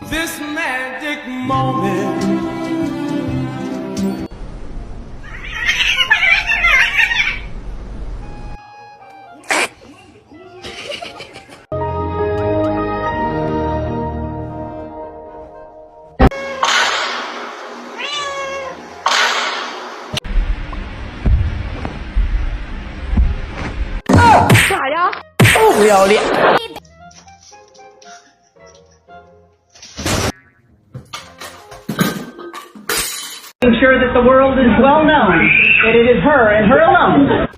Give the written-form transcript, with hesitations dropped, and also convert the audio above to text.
This magic moment. Making sure that the world is well known that it is her and her alone